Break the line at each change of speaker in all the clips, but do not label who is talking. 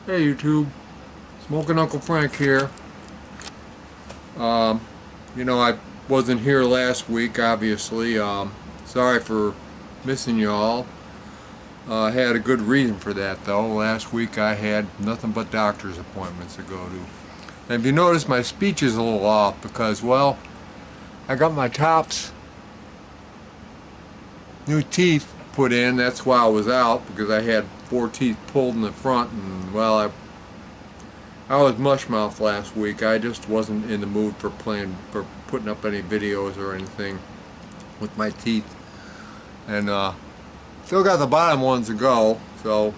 Hey YouTube, Smoking Uncle Frank here. Um, I wasn't here last week, obviously. Sorry for missing y'all. I had a good reason for that, though. Last week I had nothing but doctor's appointments to go to. And if you notice, my speech is a little off because, well, I got my tops, new teeth put in. That's why I was out, because I had 4 teeth pulled in the front, and, well, I was mushmouth last week. I just wasn't in the mood for putting up any videos or anything with my teeth. And still got the bottom ones to go, so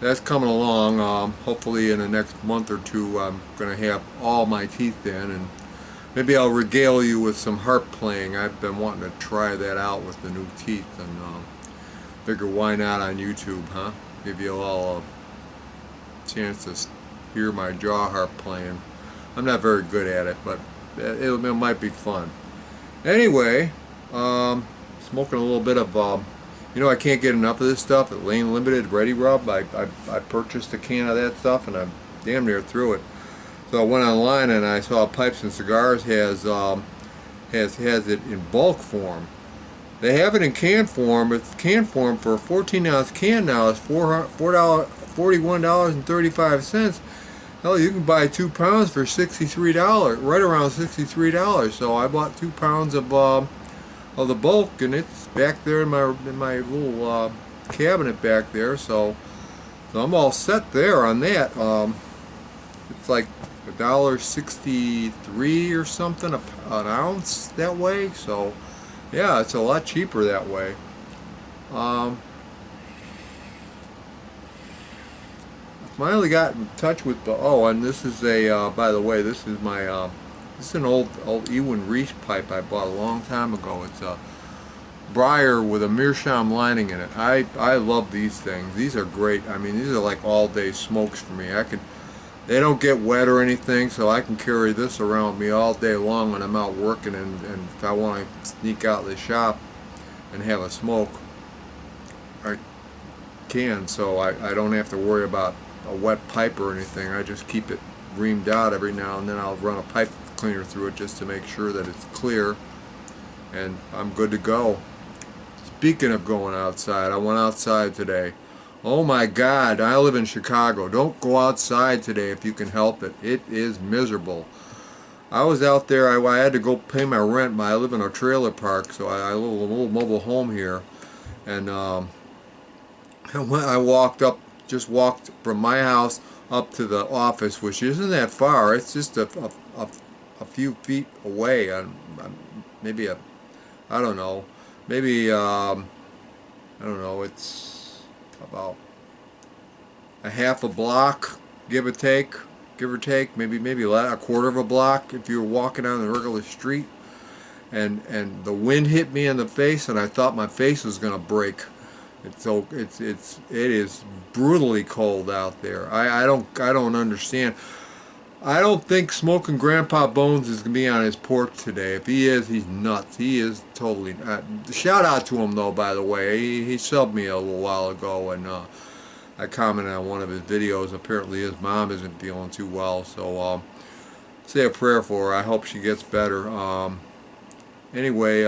that's coming along. Hopefully in the next month or two I'm going to have all my teeth in, and maybe I'll regale you with some harp playing. I've been wanting to try that out with the new teeth, and figure why not on YouTube, huh? Give you all a chance to hear my jaw harp playing. I'm not very good at it, but it might be fun. Anyway, smoking a little bit of, I can't get enough of this stuff at Lane Limited Ready Rub. I purchased a can of that stuff, and I'm damn near through it. So I went online and I saw Pipes and Cigars has it in bulk form. They have it in can form, but can form for a 14-ounce can now is $41.35. Hell, you can buy 2 pounds for $63, right around $63. So I bought 2 pounds of the bulk, and it's back there in my little cabinet back there. So I'm all set there on that. It's like $1.63 or something an ounce that way. So yeah, it's a lot cheaper that way. Um, Finally got in touch with the, oh, and this is a by the way, this is my this is an old Ewan Reese pipe I bought a long time ago. It's a briar with a meerschaum lining in it. I love these things. These are great. I mean, these are like all day smokes for me. They don't get wet or anything, so I can carry this around with me all day long when I'm out working, and if I want to sneak out of the shop and have a smoke, I can, so I don't have to worry about a wet pipe or anything. I just keep it reamed out every now and then. I'll run a pipe cleaner through it just to make sure that it's clear, and I'm good to go. Speaking of going outside, I went outside today. Oh my God, I live in Chicago. Don't go outside today if you can help it. It is miserable. I was out there, I had to go pay my rent. I live in a trailer park, so I live in a little mobile home here, and I just walked from my house up to the office, which isn't that far. It's just a few feet away. Maybe I don't know, maybe, I don't know, it's about a half a block, give or take, maybe a quarter of a block if you were walking down the regular street. And the wind hit me in the face, and I thought my face was going to break. It is brutally cold out there. I don't understand. I don't think Smoking Grandpa Bones is gonna be on his porch today. If he is, he's nuts. He is totally. Shout out to him though. By the way, he subbed me a little while ago, and I commented on one of his videos. Apparently, his mom isn't feeling too well, so say a prayer for her. I hope she gets better. Anyway.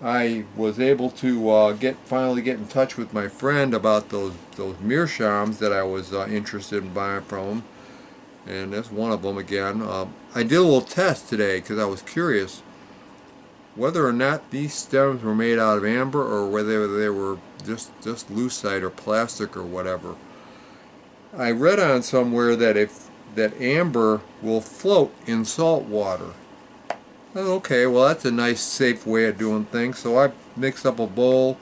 I was able to finally get in touch with my friend about those meerschaums that I was interested in buying from him, and that's one of them again. I did a little test today because I was curious whether or not these stems were made out of amber or whether they were just lucite or plastic or whatever. I read on somewhere that amber will float in salt water. Okay, well that's a nice safe way of doing things. So I mixed up a bowl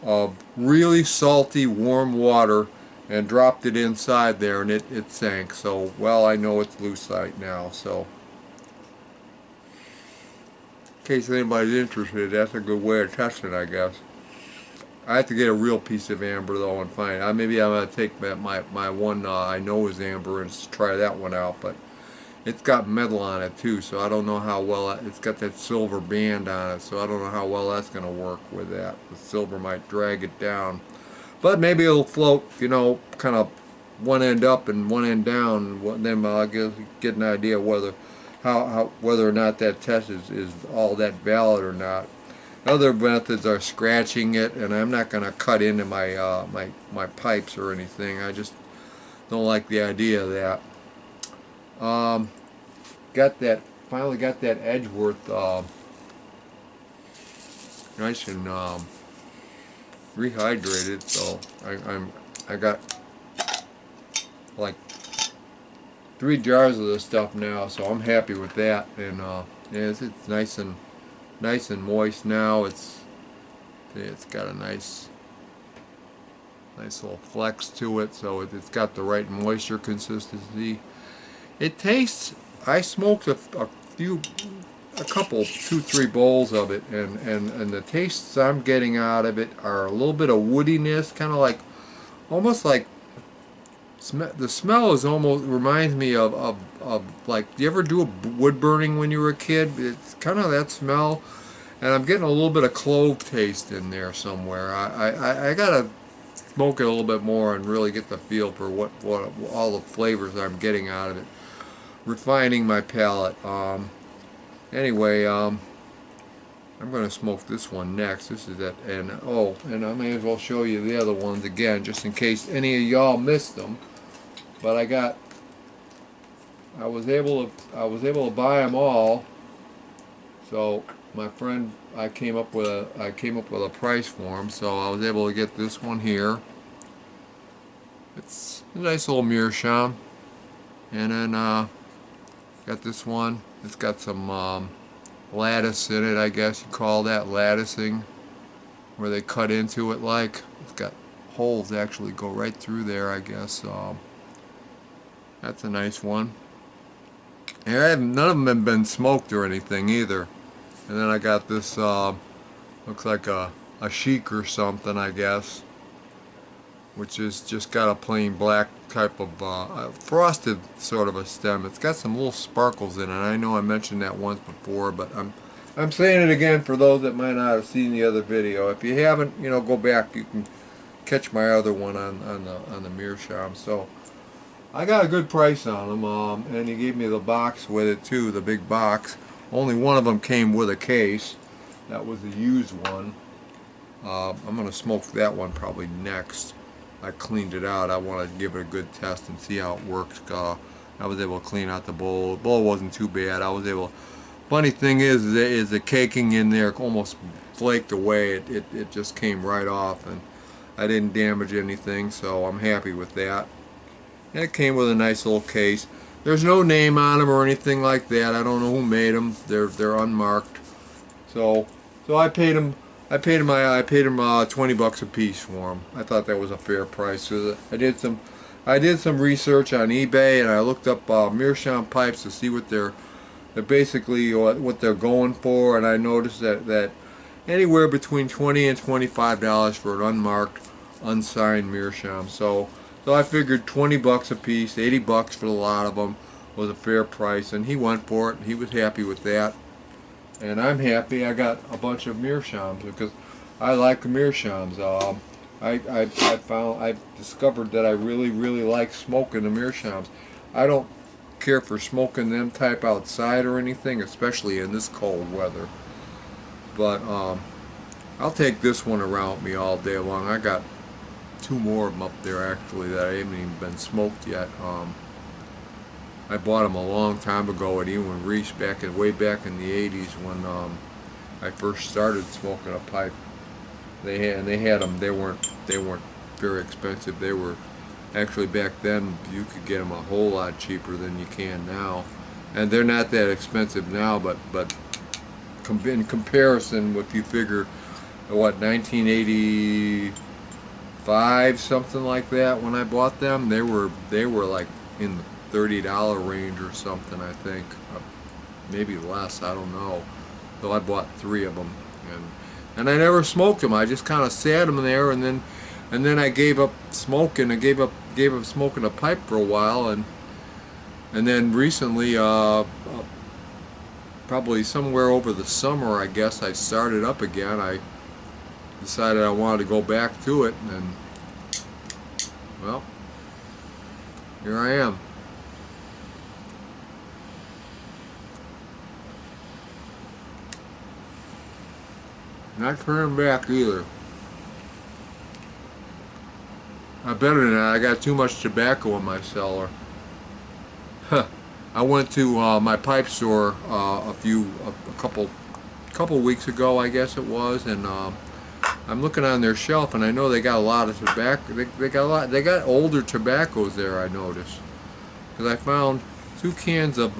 of really salty warm water and dropped it inside there, and it sank. So, well, I know it's lucite now. So in case anybody's interested, that's a good way of testing, I guess. I have to get a real piece of amber though and find it. Maybe I'm going to take my one I know is amber and try that one out, but it's got metal on it too, so I don't know how well it's got that silver band on it, so I don't know how well that's going to work with that. The silver might drag it down, but maybe it'll float, kind of one end up and one end down, then I'll get an idea whether whether or not that test is all that valid or not. Other methods are scratching it, and I'm not going to cut into my pipes or anything. I just don't like the idea of that. Finally got that Edgeworth nice and rehydrated. So I got like 3 jars of this stuff now, so I'm happy with that. And yeah, it's nice and moist now. It's got a nice little flex to it, so it's got the right moisture consistency. It tastes. I smoked a couple, 2-3 bowls of it, and the tastes I'm getting out of it are a little bit of woodiness, kind of like, almost like, the smell is almost reminds me of like, do you ever do a wood burning when you were a kid? It's kind of that smell, and I'm getting a little bit of clove taste in there somewhere. I gotta smoke it a little bit more and really get the feel for what all the flavors I'm getting out of it. Refining my palate. Anyway, I'm going to smoke this one next. This is that, and I may as well show you the other ones again, just in case any of y'all missed them. But I was able to buy them all. So my friend, I came up with a price for him. So I was able to get this one here. It's a nice little meerschaum, and then got this one. It's got some lattice in it, I guess you call that latticing, where they cut into it like. It's got holes that actually go right through there, I guess. That's a nice one. And none of them have been smoked or anything either. And then I got this, looks like a chic or something, I guess, which is just got a plain black type of frosted sort of a stem. It's got some little sparkles in it. I know I mentioned that once before, but I'm saying it again for those that might not have seen the other video. If you haven't, go back. You can catch my other one on the meerschaum. So I got a good price on them, and he gave me the box with it too, the big box. Only one of them came with a case. That was the used one. I'm going to smoke that one probably next. I cleaned it out. I want to give it a good test and see how it works. I was able to clean out the bowl. The bowl wasn't too bad. I was able. Funny thing is the caking in there almost flaked away. It just came right off, and I didn't damage anything, so I'm happy with that. And it came with a nice little case. There's no name on them or anything like that. I don't know who made them. They're unmarked. So I paid them. I paid him 20 bucks a piece for them. I thought that was a fair price. So I did some research on eBay, and I looked up meerschaum pipes to see what they're basically what they're going for, and I noticed that anywhere between $20 and $25 for an unmarked, unsigned meerschaum. So I figured 20 bucks a piece, 80 bucks for a lot of them was a fair price, and he went for it. And he was happy with that. And I'm happy. I got a bunch of meerschaums because I like meerschaums. I discovered that I really like smoking the meerschaums. I don't care for smoking them type outside or anything, especially in this cold weather. But I'll take this one around with me all day long. I got 2 more of them up there actually that I haven't even been smoked yet. I bought them a long time ago at Ewan Reese way back in the 80s when I first started smoking a pipe. They had them. They weren't very expensive. They were actually, back then you could get them a whole lot cheaper than you can now, and they're not that expensive now. But in comparison, if you figure what 1985, something like that, when I bought them, they were like in the $30 range or something, I think, maybe less, I don't know. So I bought 3 of them, and I never smoked them. I just kind of sat them there, and then I gave up smoking. I gave up smoking a pipe for a while, and then recently, probably somewhere over the summer, I guess, I started up again. I decided I wanted to go back to it, and well, Here I am. Not turning back either. I better than that. I got too much tobacco in my cellar. I went to my pipe store a couple weeks ago, I guess it was, and I'm looking on their shelf, and I know they got a lot of tobacco. They got older tobaccos there. I noticed because I found 2 cans of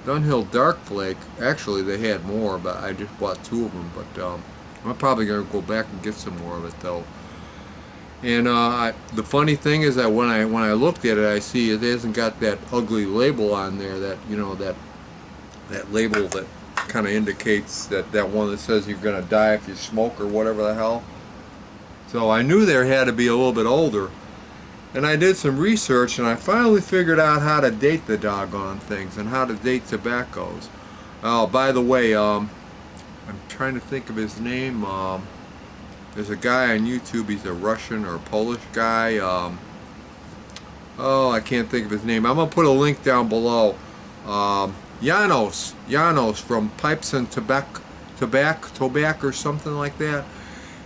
Dunhill Dark Flake. Actually, they had more, but I just bought 2 of them. But I'm probably gonna go back and get some more of it though. And the funny thing is that when I looked at it, I see it hasn't got that ugly label on there. That that label that kind of indicates that one that says you're gonna die if you smoke or whatever the hell. So I knew there had to be a little bit older. And I did some research, and I finally figured out how to date the doggone things and how to date tobaccos. Oh, by the way, I'm trying to think of his name. There's a guy on YouTube. He's a Russian or Polish guy. Oh, I can't think of his name. I'm gonna put a link down below. Janos from Pipe&Tobak or something like that.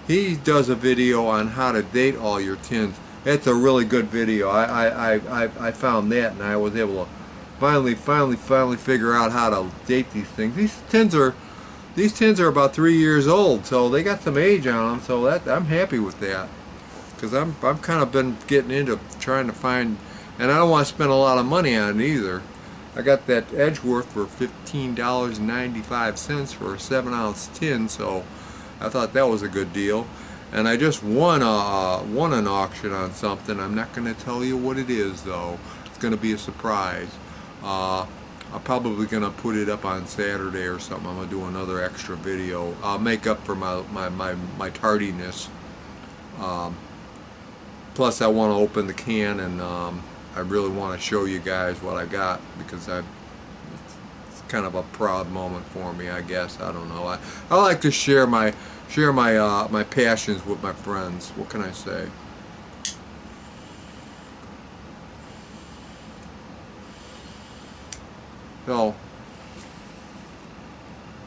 He does a video on how to date all your tins. It's a really good video. I found that, and I was able to finally figure out how to date these things. These tins are about 3 years old, so they got some age on them. So I'm happy with that, because I'm kind of been getting into trying to find, and I don't want to spend a lot of money on it either. I got that Edgeworth for $15.95 for a 7-ounce tin, so I thought that was a good deal. And I just won an auction on something. I'm not going to tell you what it is though. It's going to be a surprise. I'm probably going to put it up on Saturday or something. I'm going to do another extra video. I'll make up for my tardiness. Plus I want to open the can, and I really want to show you guys what I got, because it's kind of a proud moment for me, I guess. I don't know. I like to share my passions with my friends. What can I say? So,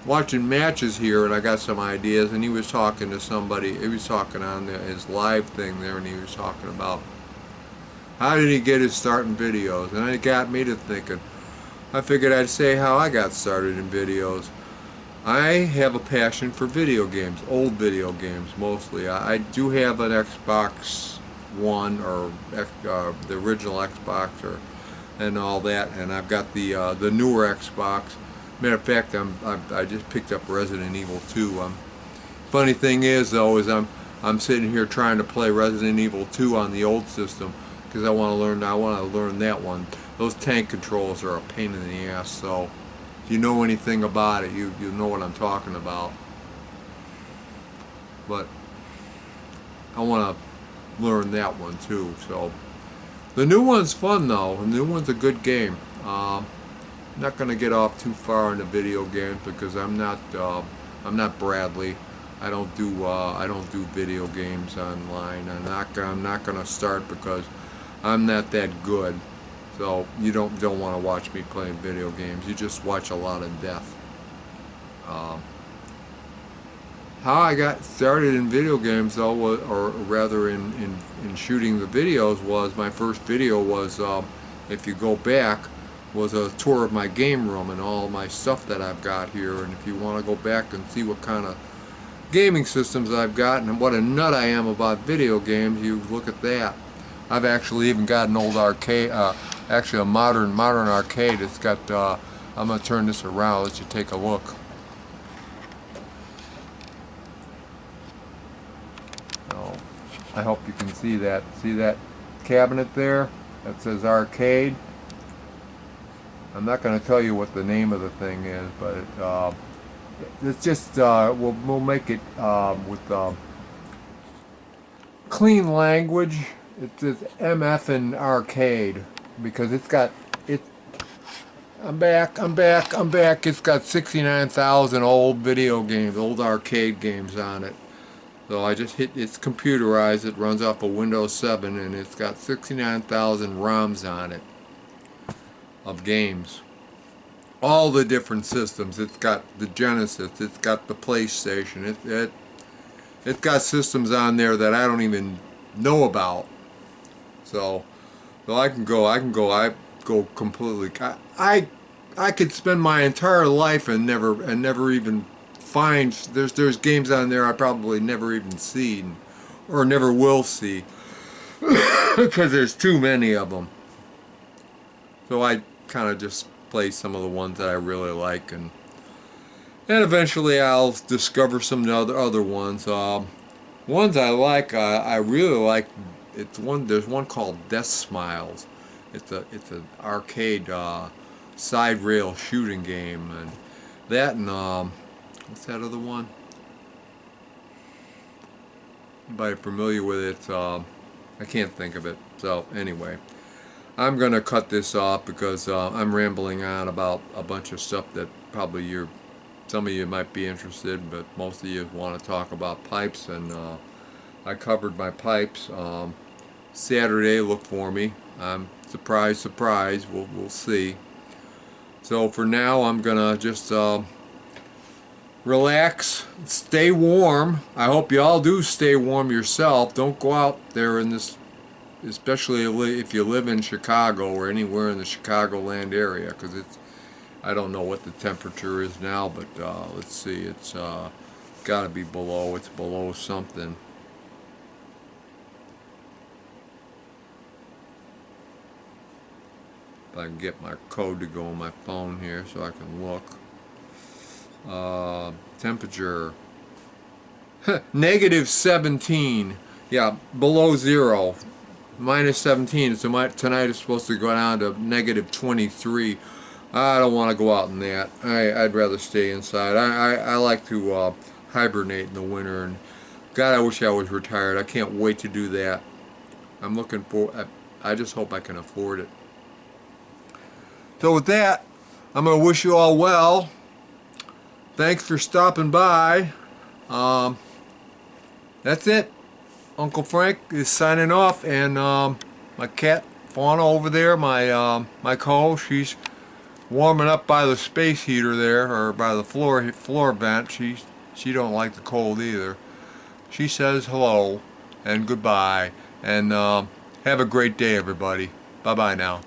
watching matches here, and I got some ideas, and he was talking to somebody. He was talking on his live thing there, and he was talking about how did he get his start in videos, and it got me to thinking. I figured I'd say how I got started in videos. I have a passion for video games, old video games mostly. I do have an Xbox One, or the original Xbox, and all that, and I've got the newer Xbox. Matter of fact, I just picked up Resident Evil 2. Funny thing is though, is I'm sitting here trying to play Resident Evil 2 on the old system, because I want to learn that one. Those tank controls are a pain in the ass, so if you know anything about it, you know what I'm talking about. But I want to learn that one too. So the new one's fun though. The new one's a good game. I'm not going to get off too far into video games, because I'm not Bradley. I don't do video games online. I'm not going to start, because I'm not that good. So you don't want to watch me playing video games. You just watch a lot of death. How I got started in video games though, or rather in shooting the videos, was my first video was, if you go back, was a tour of my game room and all my stuff that I've got here. And if you want to go back and see what kind of gaming systems I've got and what a nut I am about video games, you look at that. I've actually even got an old arcade, actually a modern arcade. It's got, I'm going to turn this around, let you take a look. So, I hope you can see that. See that cabinet there? That says arcade. I'm not going to tell you what the name of the thing is, but it's just, we'll make it with clean language. It says MF and arcade, because it's got, I'm back. It's got 69,000 old video games, old arcade games on it. So I just hit, it's computerized, it runs off of Windows 7, and it's got 69,000 ROMs on it of games. All the different systems. It's got the Genesis, it's got the PlayStation, it's got systems on there that I don't even know about. So I go completely. I could spend my entire life and never even find. There's games on there I probably never even seen, or never will see, because there's too many of them. So I kind of just play some of the ones that I really like, and eventually I'll discover some other ones. Ones I like, I really like. It's one. There's one called Death Smiles. It's an arcade side rail shooting game, and that and what's that other one? Anybody familiar with it? I can't think of it. So anyway, I'm gonna cut this off because I'm rambling on about a bunch of stuff that probably some of you might be interested, but most of you want to talk about pipes, and I covered my pipes. Saturday, look for me. Surprise, surprise. We'll see. So for now, I'm gonna just relax, stay warm. I hope you all do stay warm yourself. Don't go out there in this, especially if you live in Chicago or anywhere in the Chicagoland area, because I don't know what the temperature is now, but let's see. It's got to be below. It's below something. If I can get my code to go on my phone here so I can look. Temperature negative 17. Yeah, below zero. Minus 17. So tonight is supposed to go down to negative 23. I don't want to go out in that. I'd rather stay inside. I like to hibernate in the winter, and God, I wish I was retired. I can't wait to do that. I'm looking for. I just hope I can afford it. So with that, I'm going to wish you all well. Thanks for stopping by. That's it. Uncle Frank is signing off, and my cat Fauna over there, my co, she's warming up by the space heater there, or by the floor vent. She don't like the cold either. She says hello and goodbye, and have a great day, everybody. Bye bye now.